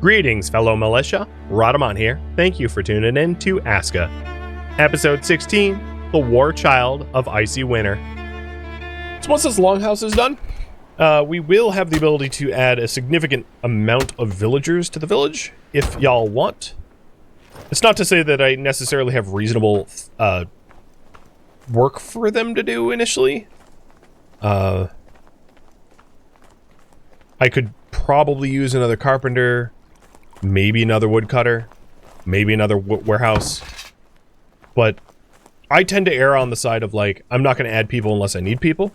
Greetings, fellow militia. Rhadamant here. Thank you for tuning in to ASKA. Episode 16, The Warchild of Icy Winter. So once this longhouse is done, we will have the ability to add a significant amount of villagers to the village, if y'all want. It's not to say that I necessarily have reasonable work for them to do initially. I could probably use another carpenter, maybe another woodcutter, maybe another warehouse. But I tend to err on the side of, like, I'm not going to add people unless I need people.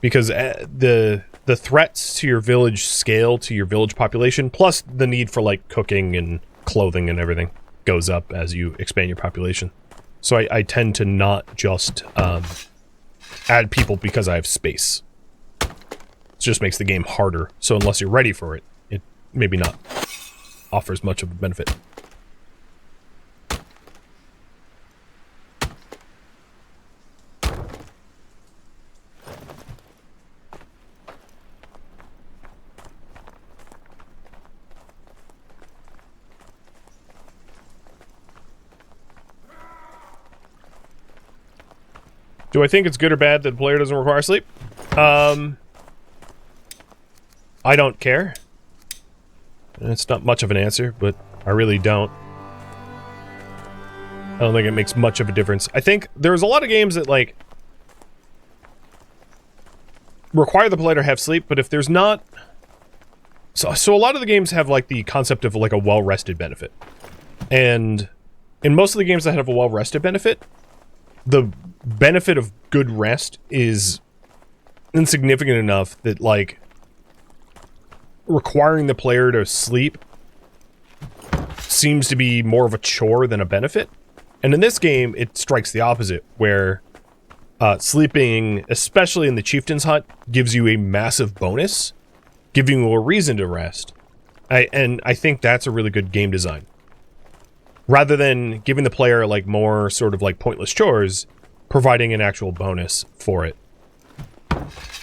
Because the threats to your village scale, to your village population, plus the need for, like, cooking and clothing and everything goes up as you expand your population. So I tend to not just add people because I have space. It just makes the game harder. So unless you're ready for it, it maybe not offers much of a benefit. Do I think it's good or bad that the player doesn't require sleep? I don't care. It's not much of an answer, but I really don't. I don't think it makes much of a difference. I think there's a lot of games that, like, require the player to have sleep, but if there's not... So a lot of the games have, like, the concept of, like, a well-rested benefit. And in most of the games that have a well-rested benefit, the benefit of good rest is insignificant enough that, like, requiring the player to sleep seems to be more of a chore than a benefit. And in this game, it strikes the opposite, where sleeping, especially in the chieftain's hut, gives you a massive bonus, giving you a reason to rest. And I think that's a really good game design. Rather than giving the player, like, more sort of, like, pointless chores, providing an actual bonus for it.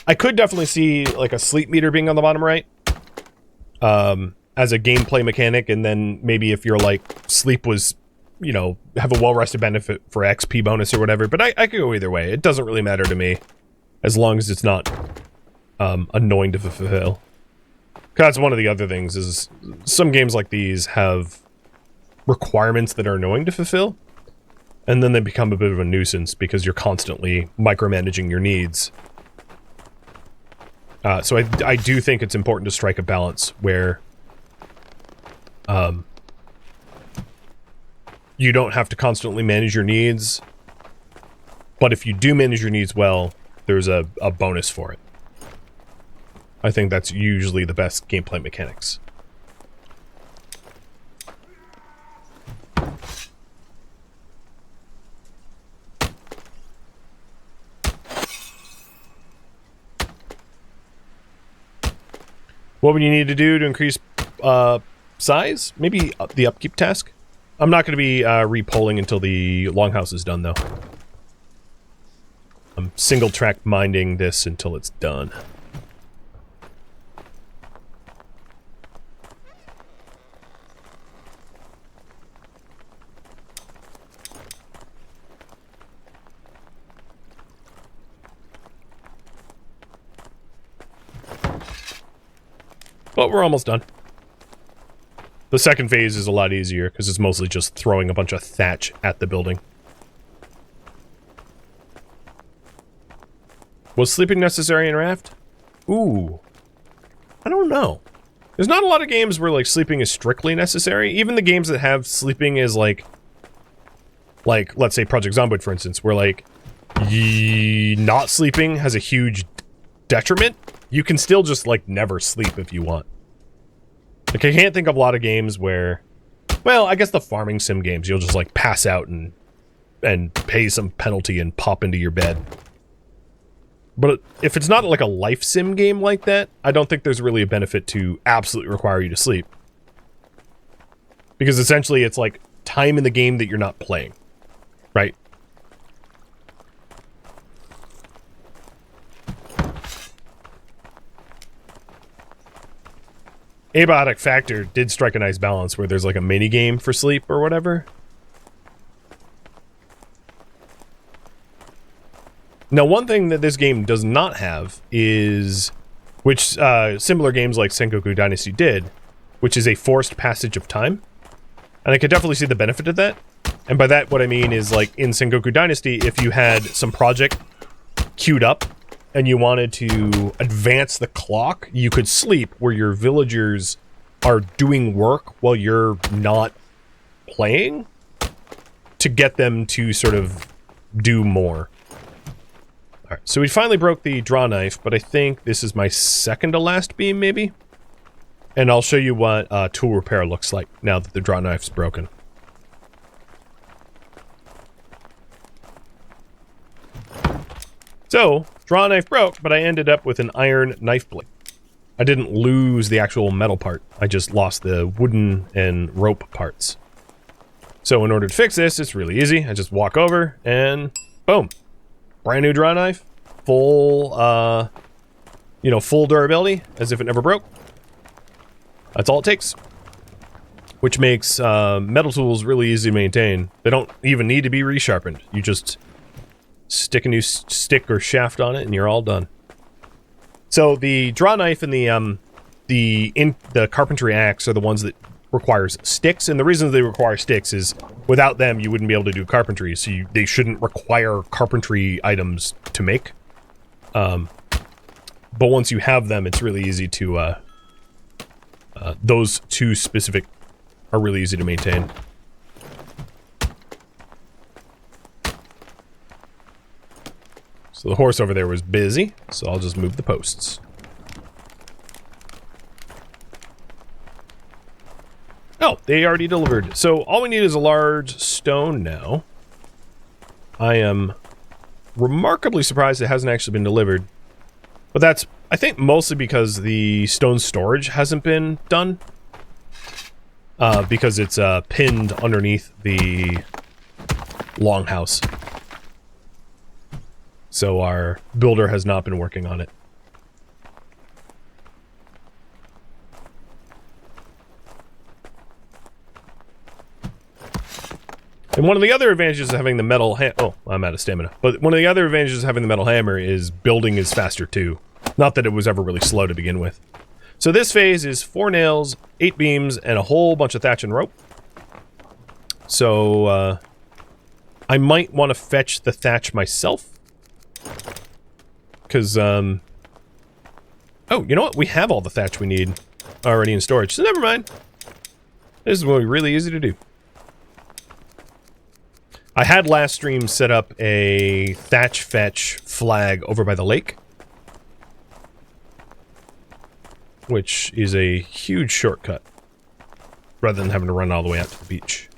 I could definitely see, like, a sleep meter being on the bottom right, as a gameplay mechanic, and then maybe if you're, like, sleep was, you know, have a well-rested benefit for XP bonus or whatever, but I could go either way. It doesn't really matter to me, as long as it's not, annoying to fulfill. 'Cause that's one of the other things, is some games like these have requirements that are annoying to fulfill, and then they become a bit of a nuisance because you're constantly micromanaging your needs. So I do think it's important to strike a balance where you don't have to constantly manage your needs, but if you do manage your needs well, there's a bonus for it. I think that's usually the best gameplay mechanics. What would you need to do to increase size? Maybe the upkeep task? I'm not going to be re-polling until the longhouse is done, though. I'm single-track minding this until it's done. But we're almost done. The second phase is a lot easier, because it's mostly just throwing a bunch of thatch at the building. Was sleeping necessary in Raft? Ooh. I don't know. There's not a lot of games where, like, sleeping is strictly necessary. Even the games that have sleeping is, like, let's say Project Zomboid, for instance, where, like, not sleeping has a huge detriment. You can still just, like, never sleep if you want. Like, I can't think of a lot of games where... Well, I guess the farming sim games, you'll just, like, pass out and pay some penalty and pop into your bed. But if it's not, like, a life sim game like that, I don't think there's really a benefit to absolutely require you to sleep. Because essentially it's, like, time in the game that you're not playing. Right? Abiotic Factor did strike a nice balance where there's like a mini game for sleep or whatever. Now, one thing that this game does not have is, which similar games like Sengoku Dynasty did, which is a forced passage of time. And I could definitely see the benefit of that. And by that, what I mean is, like, in Sengoku Dynasty, if you had some project queued up and you wanted to advance the clock, you could sleep where your villagers are doing work while you're not playing to get them to sort of do more. Alright, so we finally broke the draw knife, but I think this is my second to last beam, maybe? And I'll show you what tool repair looks like now that the draw knife's broken. So, draw knife broke, but I ended up with an iron knife blade. I didn't lose the actual metal part, I just lost the wooden and rope parts. So in order to fix this, it's really easy. I just walk over and boom. Brand new draw knife, full, you know, full durability, as if it never broke. That's all it takes. Which makes metal tools really easy to maintain. They don't even need to be resharpened. You just stick a new stick or shaft on it and you're all done. So the draw knife and the carpentry axe are the ones that requires sticks, and the reason they require sticks is without them you wouldn't be able to do carpentry, so they shouldn't require carpentry items to make. But once you have them, it's really easy to those two specific are really easy to maintain. So the horse over there was busy, so I'll just move the posts. Oh, they already delivered. So all we need is a large stone now. I am remarkably surprised it hasn't actually been delivered. But that's, I think, mostly because the stone storage hasn't been done. Because it's pinned underneath the longhouse. So our builder has not been working on it. And one of the other advantages of having the metal oh, I'm out of stamina. But one of the other advantages of having the metal hammer is building is faster too. Not that it was ever really slow to begin with. So this phase is 4 nails, 8 beams, and a whole bunch of thatch and rope. So, I might want to fetch the thatch myself. Because, oh, you know what? We have all the thatch we need already in storage, so never mind. This is really easy to do. I had last stream set up a thatch fetch flag over by the lake, which is a huge shortcut, rather than having to run all the way out to the beach.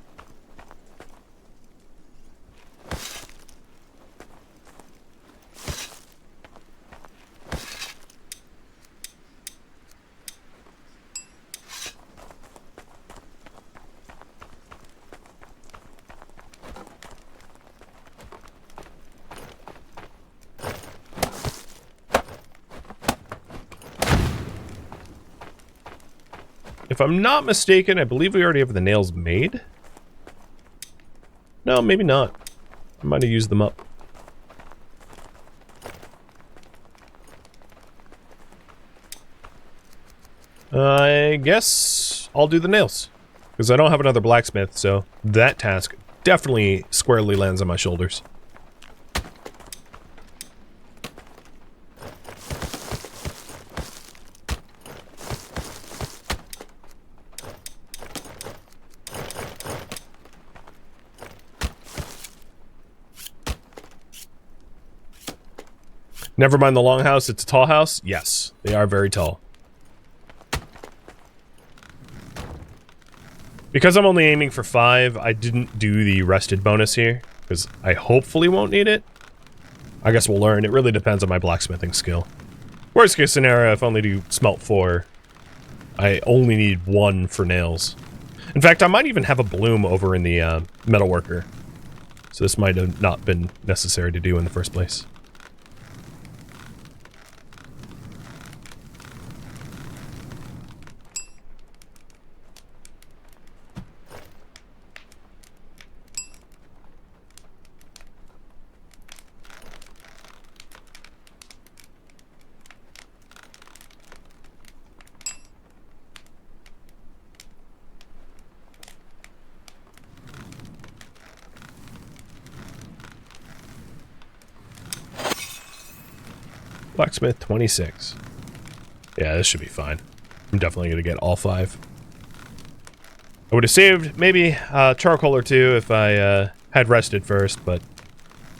If I'm not mistaken, I believe we already have the nails made. No, maybe not. I might have used them up. I guess I'll do the nails. Because I don't have another blacksmith, so that task definitely squarely lands on my shoulders. Never mind the longhouse, it's a tall house? Yes, they are very tall. Because I'm only aiming for 5, I didn't do the rested bonus here, because I hopefully won't need it. I guess we'll learn. It really depends on my blacksmithing skill. Worst case scenario, if I only do smelt 4, I only need 1 for nails. In fact, I might even have a bloom over in the metalworker. So this might have not been necessary to do in the first place. Blacksmith 26. Yeah, this should be fine. I'm definitely going to get all 5. I would have saved maybe charcoal or 2 if I had rested first, but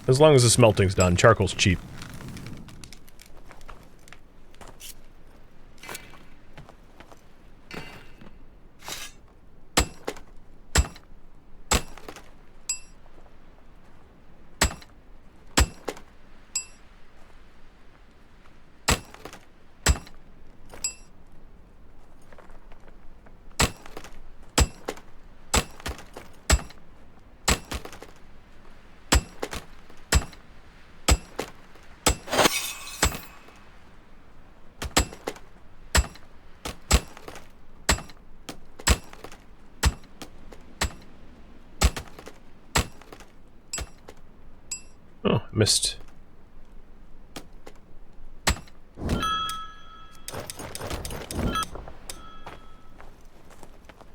as long as the smelting's done, charcoal's cheap. Oh, missed.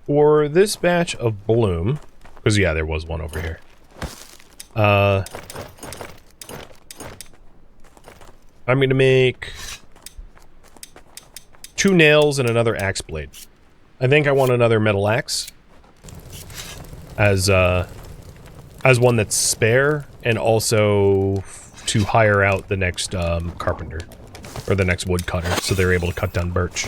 For this batch of bloom, because yeah, there was one over here. I'm going to make 2 nails and another axe blade. I think I want another metal axe as one that's spare, and also to hire out the next carpenter or the next woodcutter, so they're able to cut down birch.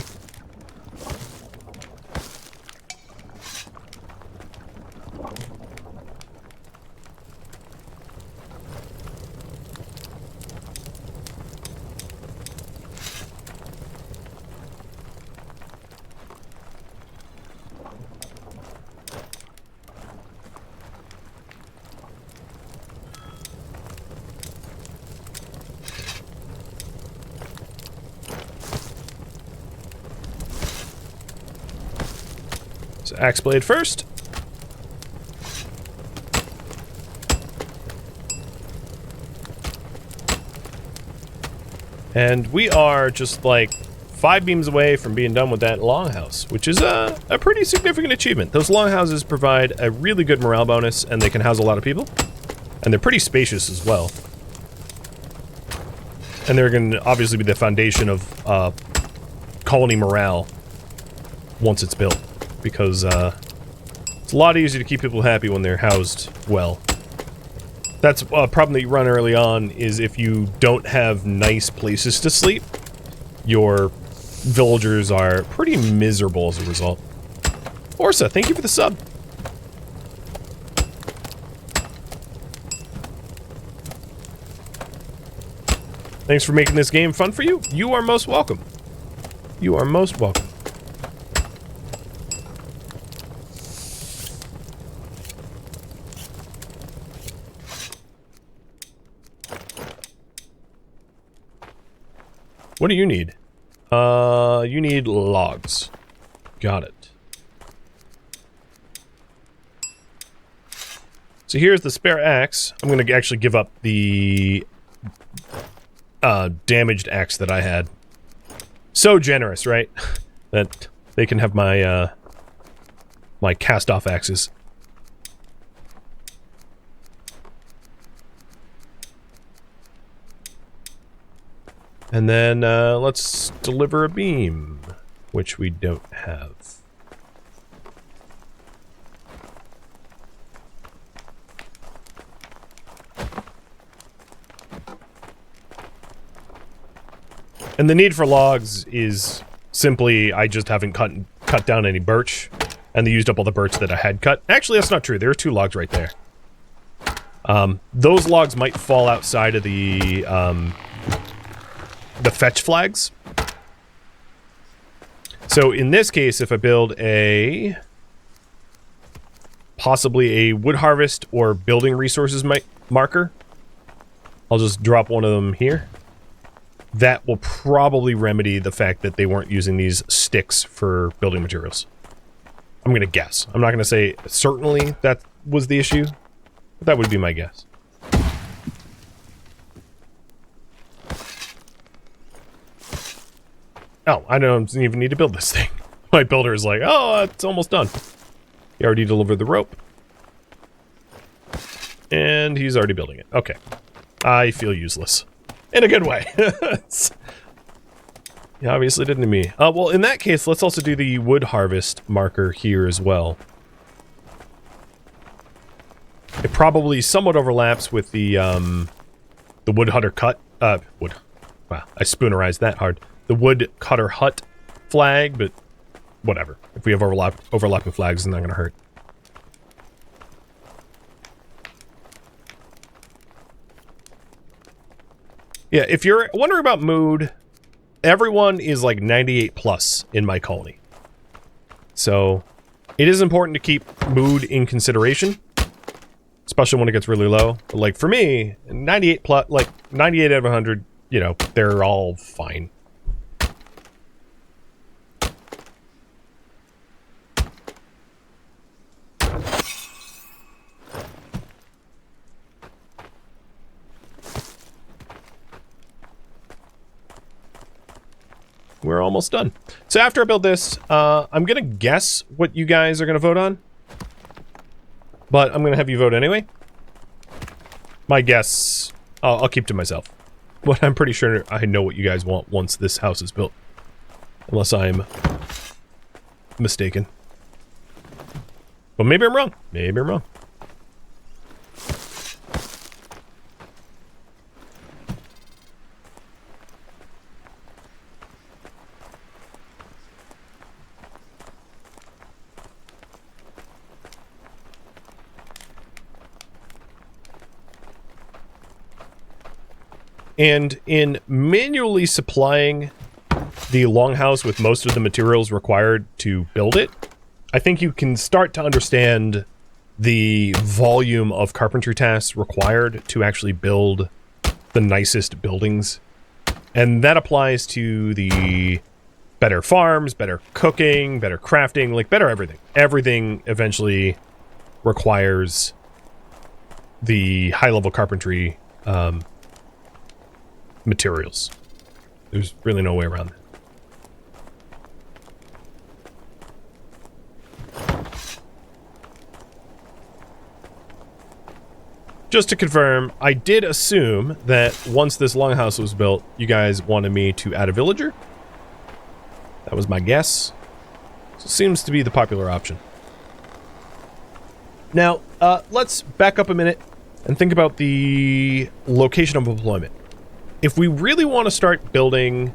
So axe blade first. And we are just like 5 beams away from being done with that longhouse, which is a pretty significant achievement. Those longhouses provide a really good morale bonus, and they can house a lot of people. And they're pretty spacious as well. And they're going to obviously be the foundation of colony morale once it's built. Because it's a lot easier to keep people happy when they're housed well. That's a problem that you run early on, is if you don't have nice places to sleep, your villagers are pretty miserable as a result. Orsa, thank you for the sub. Thanks for making this game fun for you. You are most welcome. You are most welcome. What do you need? You need logs. Got it. So here's the spare axe. I'm gonna actually give up the damaged axe that I had. So generous, right? That they can have my my cast-off axes. And then, let's deliver a beam, which we don't have. And the need for logs is simply, I just haven't cut down any birch, and they used up all the birch that I had cut. Actually, that's not true. There are 2 logs right there. Those logs might fall outside of the fetch flags. So in this case, if I build possibly a wood harvest or building resources marker, I'll just drop one of them here. That will probably remedy the fact that they weren't using these sticks for building materials. I'm gonna guess. I'm not gonna say certainly that was the issue, but that would be my guess. Oh, I don't even need to build this thing. My builder is like, oh, it's almost done. He already delivered the rope. And he's already building it. Okay. I feel useless. In a good way. You obviously didn't me. Well, in that case, let's also do the wood harvest marker here as well. It probably somewhat overlaps with the woodcutter cut. Wow, I spoonerized that hard. The woodcutter hut flag, but whatever. If we have overlapping flags, it's not going to hurt. Yeah, if you're wondering about mood, everyone is like 98 plus in my colony. So, it is important to keep mood in consideration, especially when it gets really low. But like for me, 98 plus, like 98 out of 100, you know, they're all fine. We're almost done. So after I build this, I'm gonna guess what you guys are gonna vote on. But I'm gonna have you vote anyway. My guess, I'll keep to myself. But I'm pretty sure I know what you guys want once this house is built. Unless I'm mistaken. But maybe I'm wrong. Maybe I'm wrong. And in manually supplying the longhouse with most of the materials required to build it, I think you can start to understand the volume of carpentry tasks required to actually build the nicest buildings. And that applies to the better farms, better cooking, better crafting, like better everything. Everything eventually requires the high-level carpentry materials. There's really no way around that. Just to confirm, I did assume that once this longhouse was built, you guys wanted me to add a villager. That was my guess. So it seems to be the popular option. Now, let's back up a minute and think about the location of deployment. If we really want to start building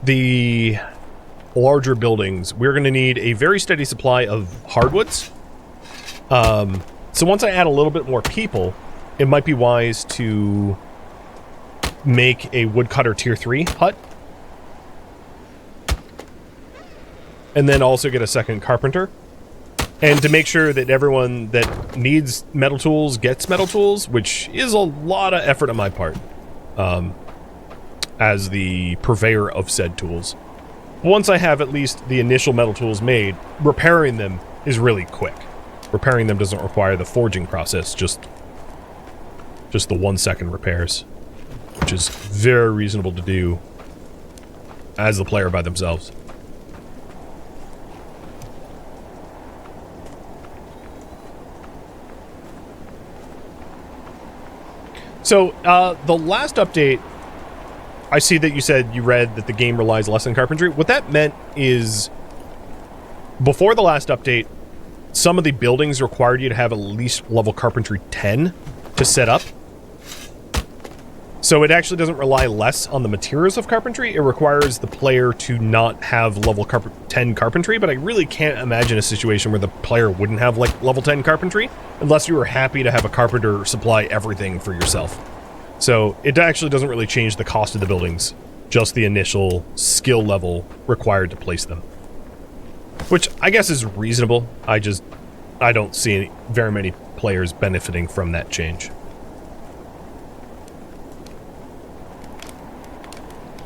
the larger buildings, we're going to need a very steady supply of hardwoods. So once I add a little bit more people, it might be wise to make a woodcutter tier 3 hut. And then also get a second carpenter. And to make sure that everyone that needs metal tools gets metal tools, which is a lot of effort on my part. As the purveyor of said tools. Once I have at least the initial metal tools made, repairing them is really quick. Repairing them doesn't require the forging process, just the 1 second repairs, which is very reasonable to do as the player by themselves. So, the last update, I see that you said you read that the game relies less on carpentry. What that meant is, before the last update, some of the buildings required you to have at least level carpentry 10 to set up. So it actually doesn't rely less on the materials of carpentry. It requires the player to not have level 10 carpentry, but I really can't imagine a situation where the player wouldn't have like level 10 carpentry unless you were happy to have a carpenter supply everything for yourself. So it actually doesn't really change the cost of the buildings, just the initial skill level required to place them. Which I guess is reasonable. I don't see very many players benefiting from that change.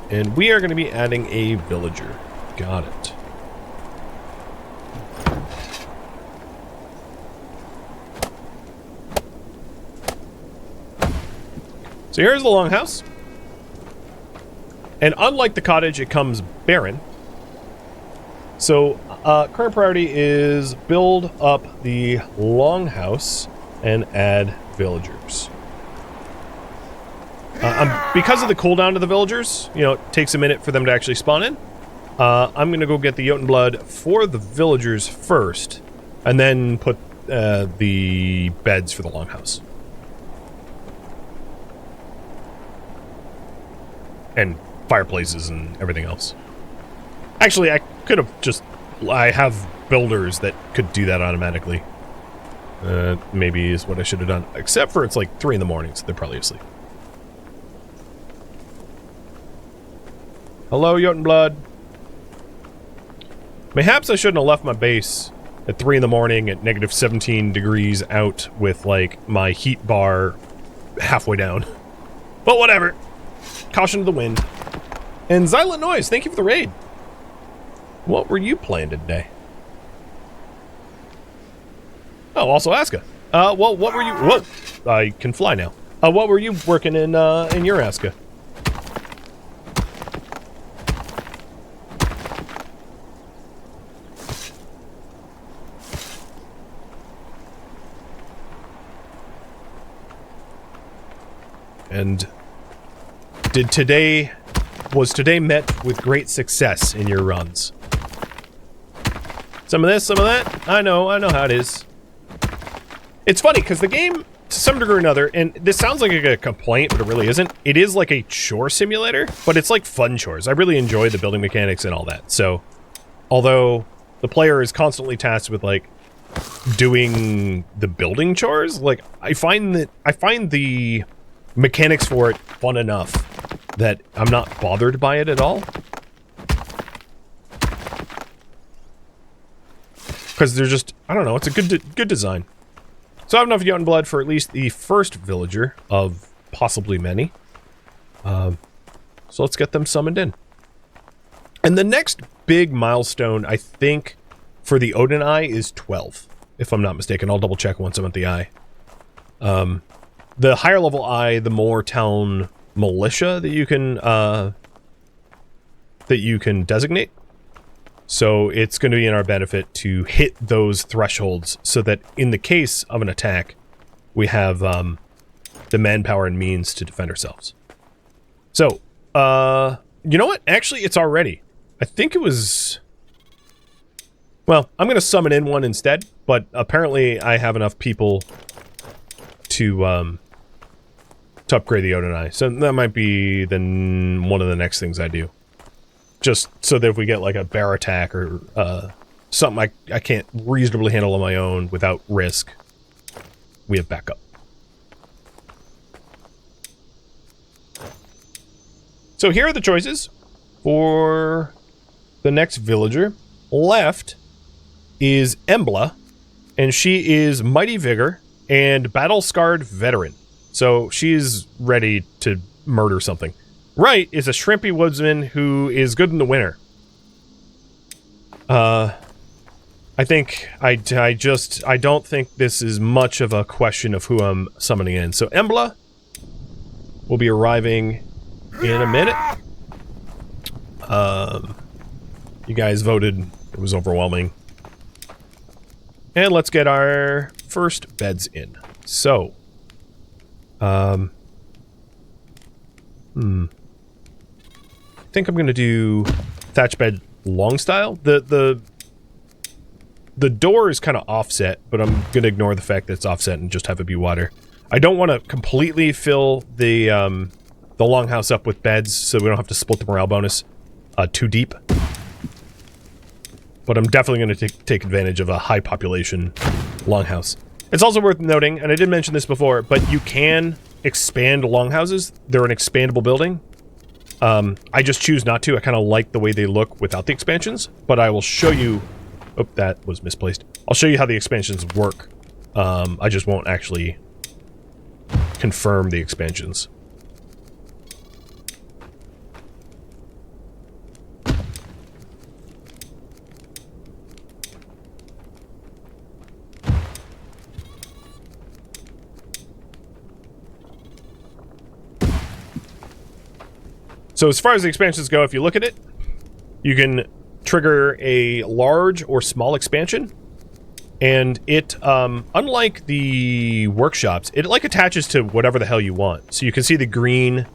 And we are going to be adding a villager. Got it. So here's the longhouse. And unlike the cottage, it comes barren. So current priority is build up the longhouse and add villagers. Because of the cooldown of the villagers, you know, it takes a minute for them to actually spawn in. I'm going to go get the Jotun blood for the villagers first, and then put the beds for the longhouse. And fireplaces and everything else. Actually, I could have just... I have builders that could do that automatically. Maybe is what I should have done. Except for it's like 3 in the morning, so they're probably asleep. Hello, Jotun blood. Mayhaps I shouldn't have left my base at 3 in the morning at negative 17 degrees out with, like, my heat bar halfway down. But whatever. Caution to the wind. And Xylent Noise, thank you for the raid. What were you playing today? Oh, also ASKA. Well, what were you... Whoa! I can fly now. What were you working in your ASKA? And was today met with great success in your runs? Some of this, some of that? I know how it is. It's funny, because the game, to some degree or another, and this sounds like a complaint, but it really isn't, it is like a chore simulator, but it's like fun chores. I really enjoy the building mechanics and all that. So, although the player is constantly tasked with, like, doing the building chores, like, I find the mechanics for it fun enough that I'm not bothered by it at all. Because they're just, I don't know, it's a good design. So I have enough Jotun blood for at least the first villager of possibly many. So let's get them summoned in. And the next big milestone, I think, for the Odin Eye is 12. If I'm not mistaken. I'll double check once I'm at the Eye. The higher level Eye, the more town militia that you can designate. So it's going to be in our benefit to hit those thresholds so that in the case of an attack, we have the manpower and means to defend ourselves. So, you know what? Actually, it's already. I think it was... Well, I'm going to summon in one instead, but apparently I have enough people to upgrade the Odin Eye. So that might be then one of the next things I do. Just so that if we get like a bear attack or something I can't reasonably handle on my own without risk, we have backup. So here are the choices for the next villager. Left is Embla, and she is Mighty Vigor and Battle-Scarred Veteran. So she's ready to murder something. Right is a shrimpy woodsman who is good in the winter. I don't think this is much of a question of who I'm summoning in. So Embla will be arriving in a minute. You guys voted. It was overwhelming. And let's get our first beds in. So, I think I'm going to do thatch bed long style. The door is kind of offset, but I'm going to ignore the fact that it's offset and just have it be wider. I don't want to completely fill the longhouse up with beds, so we don't have to split the morale bonus too deep. But I'm definitely going to take advantage of a high population longhouse. It's also worth noting, and I did mention this before, but you can expand longhouses. They're an expandable building. I just choose not to. I kind of like the way they look without the expansions, but I will show you... Oh, that was misplaced. I'll show you how the expansions work. I just won't actually confirm the expansions. So as far as the expansions go, if you look at it, you can trigger a large or small expansion. And it, unlike the workshops, it like attaches to whatever the hell you want. So you can see the green,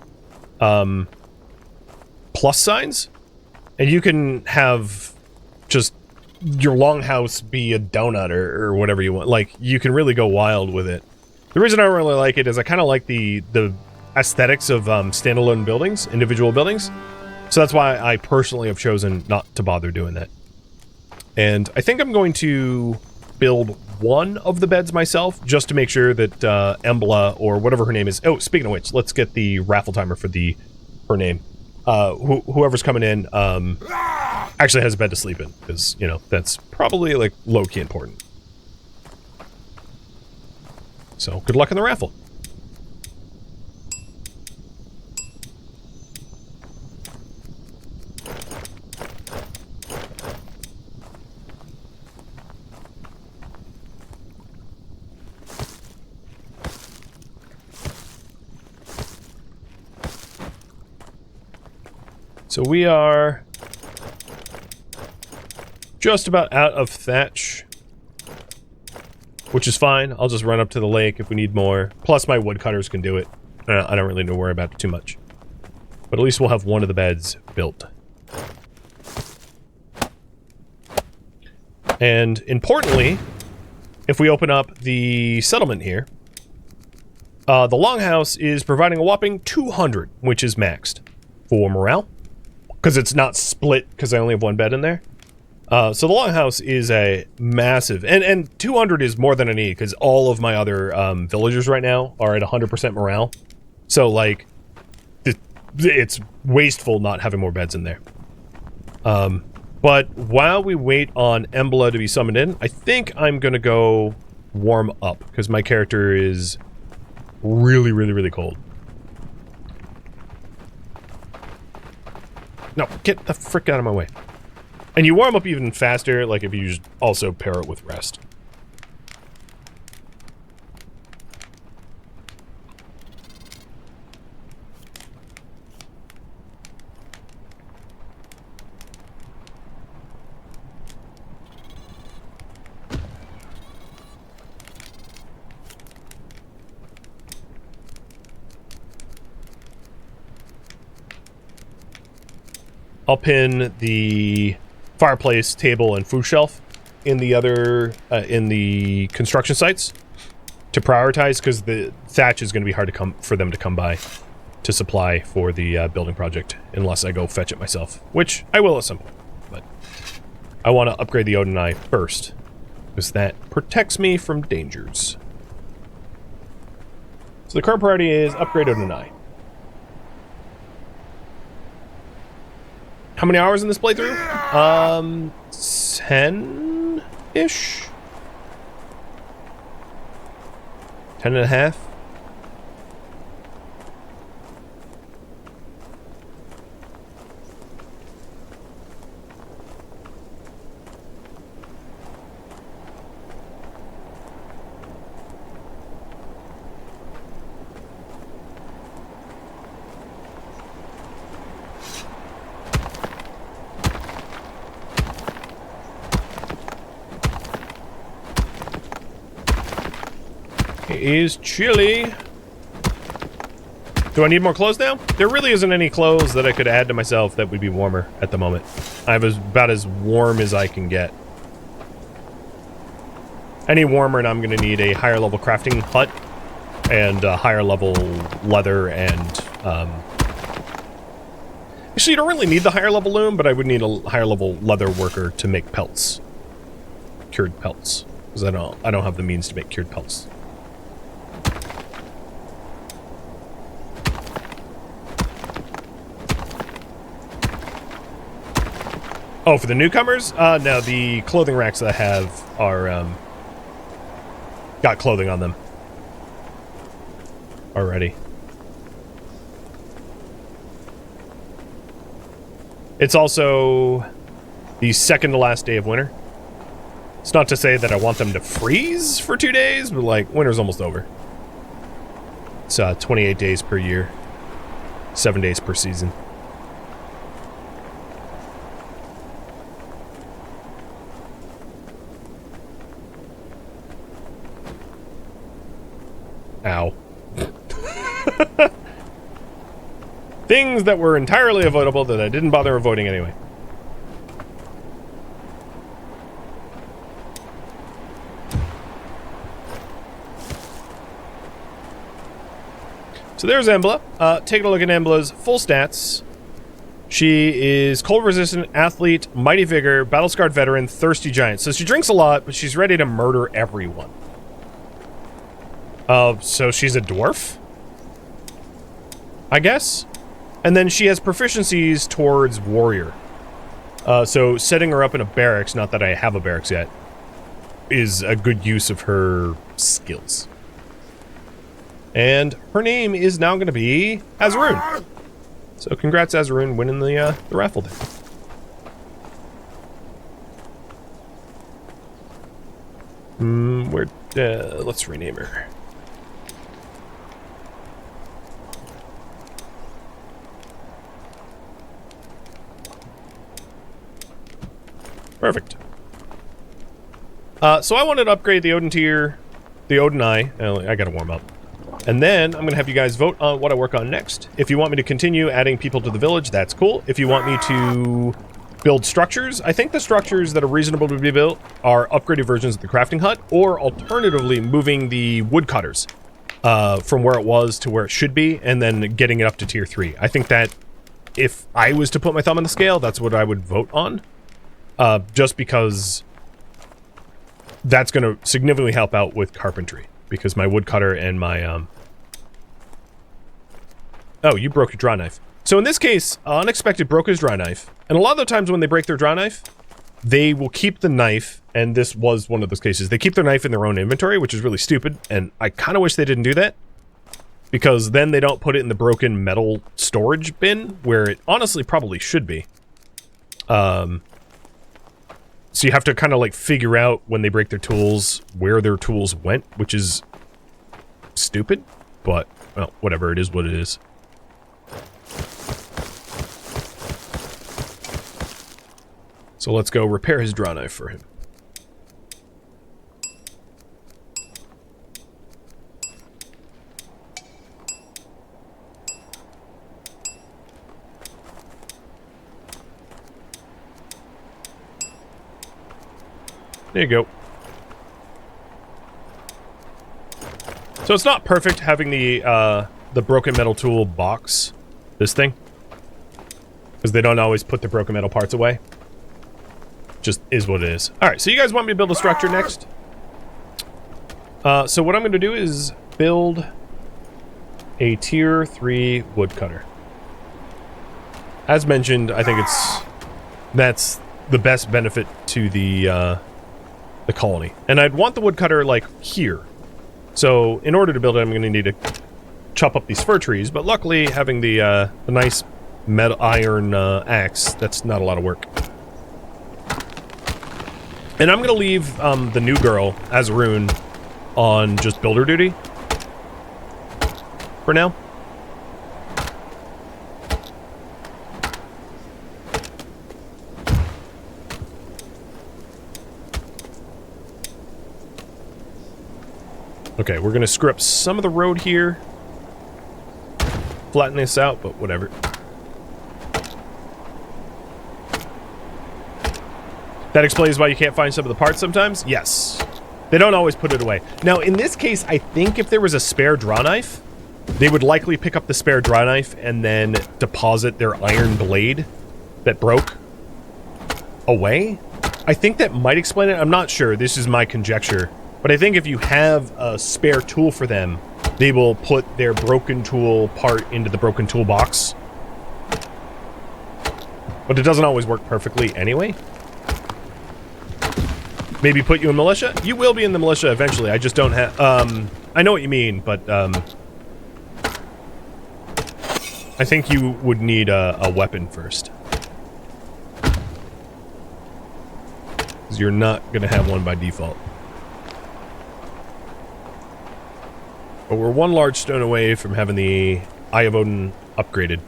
plus signs, and you can have just your longhouse be a donut or whatever you want. Like, you can really go wild with it. The reason I really like it is I kind of like the aesthetics of standalone buildings, individual buildings. So that's why I personally have chosen not to bother doing that. And I think I'm going to build one of the beds myself, just to make sure that Embla, or whatever her name is... Oh, speaking of which, let's get the raffle timer for her name. Whoever's coming in actually has a bed to sleep in, because, you know, that's probably, like, low-key important. So, good luck in the raffle. So we are just about out of thatch, which is fine. I'll just run up to the lake if we need more. Plus my woodcutters can do it. I don't really need to worry about it too much. But at least we'll have one of the beds built. And importantly, if we open up the settlement here, the longhouse is providing a whopping 200, which is maxed for morale. Because it's not split, because I only have one bed in there. So the longhouse is a massive... And 200 is more than I need, because all of my other villagers right now are at 100% morale. So, like, it's wasteful not having more beds in there. But while we wait on Embla to be summoned in, I think I'm going to go warm up, because my character is really, really, really cold. No, get the frick out of my way. And you warm up even faster, like if you just also pair it with rest. I'll pin the fireplace, table, and food shelf in the other, in the construction sites to prioritize, because the thatch is going to be hard to for them to come by to supply for the building project, unless I go fetch it myself, which I will at some point. But I want to upgrade the Odin Eye first, because that protects me from dangers. So the current priority is upgrade Odin Eye. How many hours in this playthrough? 10-ish? 10 and a half? It is chilly. Do I need more clothes now? There really isn't any clothes that I could add to myself that would be warmer at the moment. I'm about as warm as I can get. Any warmer and I'm going to need a higher level crafting hut and a higher level leather and... Actually, you don't really need the higher level loom, but I would need a higher level leather worker to make pelts. Cured pelts. Because I don't have the means to make cured pelts. Oh, for the newcomers? No, the clothing racks that I have are, got clothing on them. Already. It's also the second to last day of winter. It's not to say that I want them to freeze for 2 days, but, like, winter's almost over. It's, 28 days per year. 7 days per season. Ow. Things that were entirely avoidable that I didn't bother avoiding anyway. So there's Embla. Taking a look at Embla's full stats. She is cold resistant, athlete, mighty vigor, battle scarred veteran, thirsty giant. So she drinks a lot, but she's ready to murder everyone. So she's a dwarf? I guess? And then she has proficiencies towards warrior. So setting her up in a barracks, not that I have a barracks yet, is a good use of her skills. And her name is now going to be Azarun. So congrats, Azarun, winning the raffle there. Let's rename her. Perfect. So I wanted to upgrade the Odin tier, the Odin Eye. I gotta warm up. And then I'm going to have you guys vote on what I work on next. If you want me to continue adding people to the village, that's cool. If you want me to build structures, I think the structures that are reasonable to be built are upgraded versions of the crafting hut, or alternatively moving the woodcutters from where it was to where it should be, and then getting it up to tier 3. I think that if I was to put my thumb on the scale, that's what I would vote on. Just because that's going to significantly help out with carpentry. Because my woodcutter and my, Oh, you broke your draw knife. So in this case, Unexpected broke his draw knife. And a lot of the times when they break their draw knife, they will keep the knife, and this was one of those cases. They keep their knife in their own inventory, which is really stupid, and I kind of wish they didn't do that. Because then they don't put it in the broken metal storage bin, where it honestly probably should be. So you have to kind of like figure out when they break their tools, where their tools went, which is stupid, but, well, whatever, it is what it is. So let's go repair his draw knife for him. There you go. So it's not perfect having the broken metal tool box this thing, because they don't always put the broken metal parts away. Just is what it is. All right, so you guys want me to build a structure next? So what I'm going to do is build a tier 3 woodcutter. As mentioned, I think that's the best benefit to the colony. And I'd want the woodcutter, like, here. So, in order to build it, I'm going to need to chop up these fir trees, but luckily, having the nice metal iron axe, that's not a lot of work. And I'm going to leave the new girl, Azarun, on just builder duty for now. Okay, we're gonna screw up some of the road here. Flatten this out, but whatever. That explains why you can't find some of the parts sometimes? Yes. They don't always put it away. Now, in this case, I think if there was a spare draw knife, they would likely pick up the spare draw knife and then deposit their iron blade that broke away. I think that might explain it. I'm not sure. This is my conjecture. But I think if you have a spare tool for them, they will put their broken tool part into the broken tool box. But it doesn't always work perfectly anyway. Maybe put you in militia? You will be in the militia eventually. I just don't have... I know what you mean, but... I think you would need a weapon first. Because you're not going to have one by default. But we're one large stone away from having the Eye of Odin upgraded,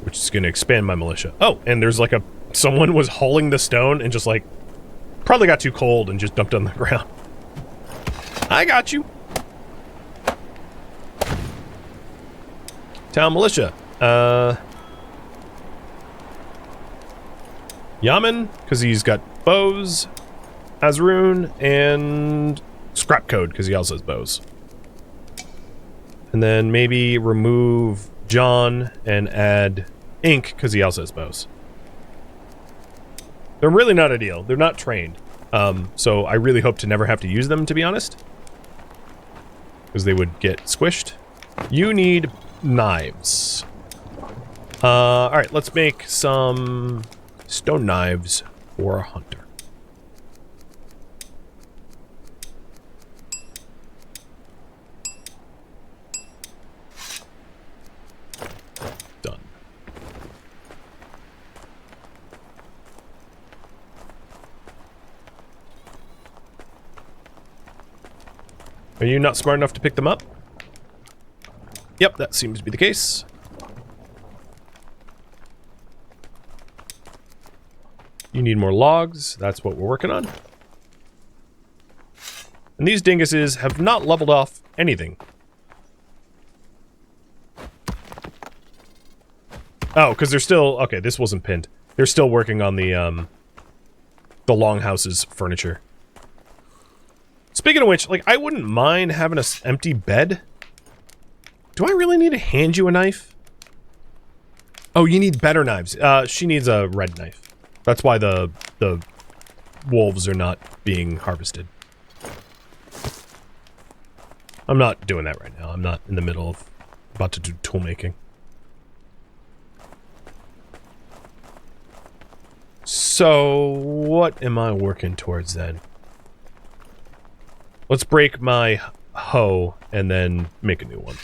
which is going to expand my militia. Oh, and there's like someone was hauling the stone and just like, probably got too cold and just dumped it on the ground. I got you. Town militia. Yaman, because he's got bows. Azrun, and Scrap Code, because he also has bows. And then maybe remove John and add Ink, because he also has bows. They're really not ideal. They're not trained. So I really hope to never have to use them, to be honest. Because they would get squished. You need knives. Alright, let's make some stone knives for a hunter. Done. Are you not smart enough to pick them up? Yep, that seems to be the case. You need more logs. That's what we're working on. And these dinguses have not leveled off anything. Oh, because they're still... Okay, this wasn't pinned. They're still working on the longhouse's furniture. Speaking of which, like, I wouldn't mind having an empty bed. Do I really need to hand you a knife? Oh, you need better knives. She needs a red knife. That's why the wolves are not being harvested. I'm not doing that right now. I'm not in the middle of about to do tool making. So, what am I working towards then? Let's break my hoe and then make a new one.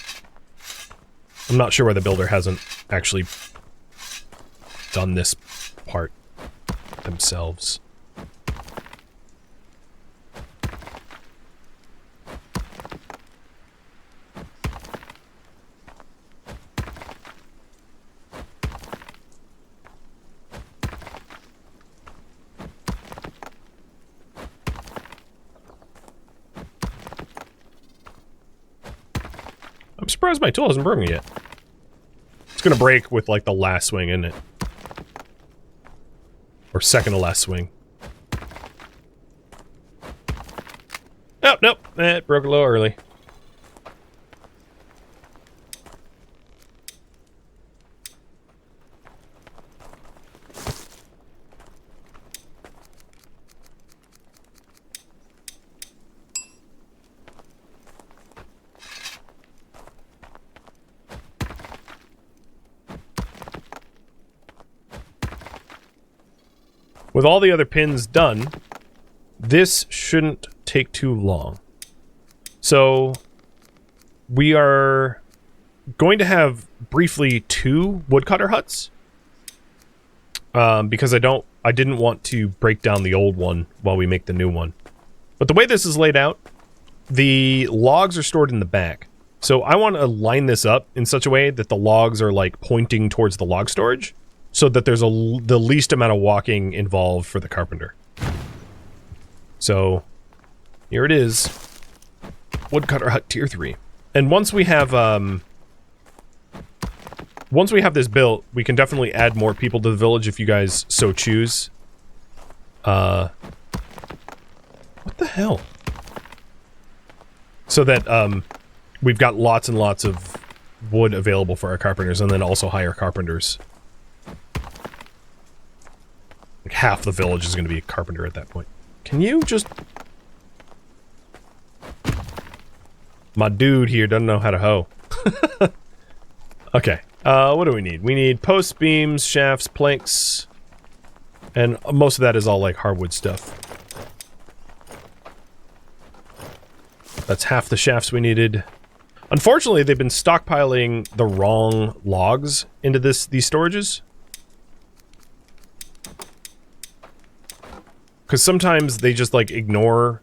I'm not sure why the builder hasn't actually done this part themselves. I'm surprised my tool hasn't broken yet. It's gonna break with, like, the last swing, isn't it? Or second to last swing. Oh, nope. It broke a little early. With all the other pins done, this shouldn't take too long. So, we are going to have briefly 2 woodcutter huts. Because I didn't want to break down the old one while we make the new one. But the way this is laid out, the logs are stored in the back. So I want to line this up in such a way that the logs are, like, pointing towards the log storage. So that there's the least amount of walking involved for the carpenter. So, here it is. Woodcutter hut tier 3. And once we have this built, we can definitely add more people to the village if you guys so choose. What the hell? So that, we've got lots and lots of wood available for our carpenters, and then also hire carpenters. Like, half the village is going to be a carpenter at that point. Can you just... My dude here doesn't know how to hoe. Okay, what do we need? We need posts, beams, shafts, planks, and most of that is all, like, hardwood stuff. That's half the shafts we needed. Unfortunately, they've been stockpiling the wrong logs into these storages. Because sometimes they just, like, ignore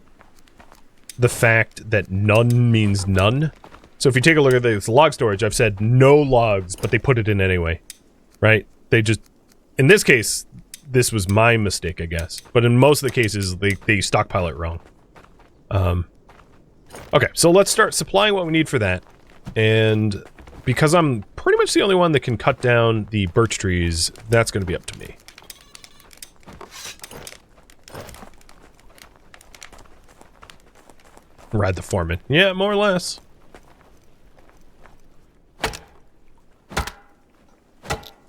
the fact that none means none. So if you take a look at this log storage, I've said no logs, but they put it in anyway. Right? They just... In this case, this was my mistake, I guess. But in most of the cases, they stockpile it wrong. Okay, so let's start supplying what we need for that. And because I'm pretty much the only one that can cut down the birch trees. That's going to be up to me. Ride the foreman. Yeah, more or less.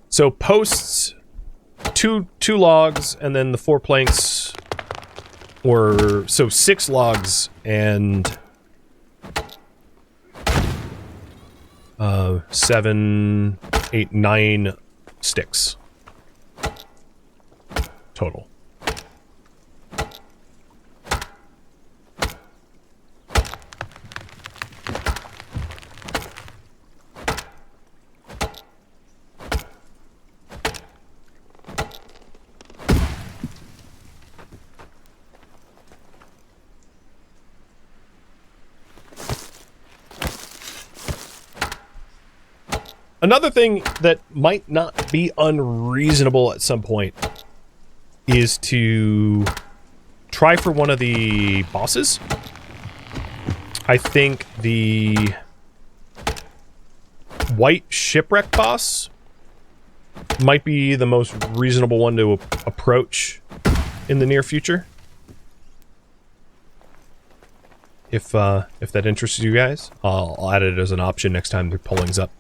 So posts, two logs, and then the 4 planks, or so 6 logs and 7, 8, 9 sticks total. Another thing that might not be unreasonable at some point is to try for one of the bosses. I think the white shipwreck boss might be the most reasonable one to approach in the near future. If that interests you guys, I'll add it as an option next time the polling's up.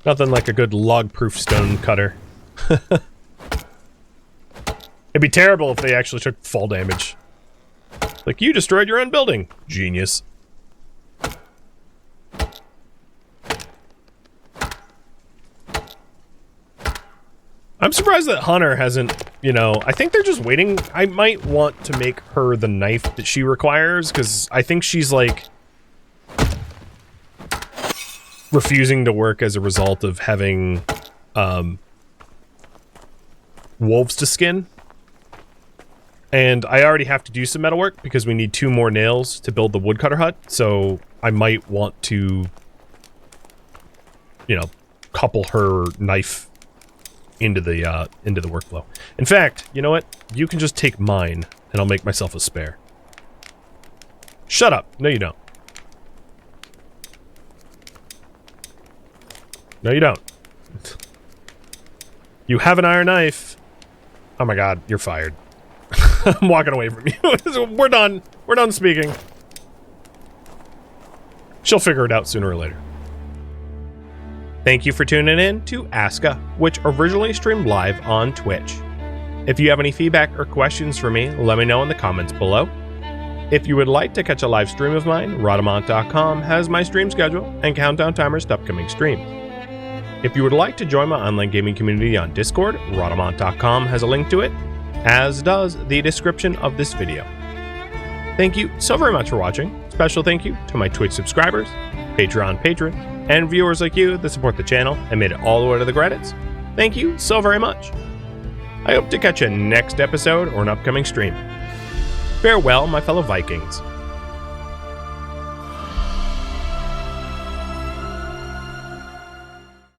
Nothing like a good log-proof stone cutter. It'd be terrible if they actually took fall damage. Like, you destroyed your own building. Genius. I'm surprised that Hunter hasn't, you know, I think they're just waiting. I might want to make her the knife that she requires, because I think she's, like, refusing to work as a result of having wolves to skin. And I already have to do some metalwork because we need 2 more nails to build the woodcutter hut, so I might want to, you know, couple her knife into the workflow. In fact, you know what? You can just take mine and I'll make myself a spare. Shut up. No, you don't. No, you don't. You have an iron knife. Oh my god, you're fired. I'm walking away from you. We're done. We're done speaking. She'll figure it out sooner or later. Thank you for tuning in to ASKA, which originally streamed live on Twitch. If you have any feedback or questions for me, let me know in the comments below. If you would like to catch a live stream of mine, Rhadamant.com has my stream schedule and countdown timers to upcoming streams. If you would like to join my online gaming community on Discord, Rhadamant.com has a link to it, as does the description of this video. Thank you so very much for watching. Special thank you to my Twitch subscribers, Patreon patron, and viewers like you that support the channel and made it all the way to the credits. Thank you so very much. I hope to catch you next episode or an upcoming stream. Farewell, my fellow Vikings.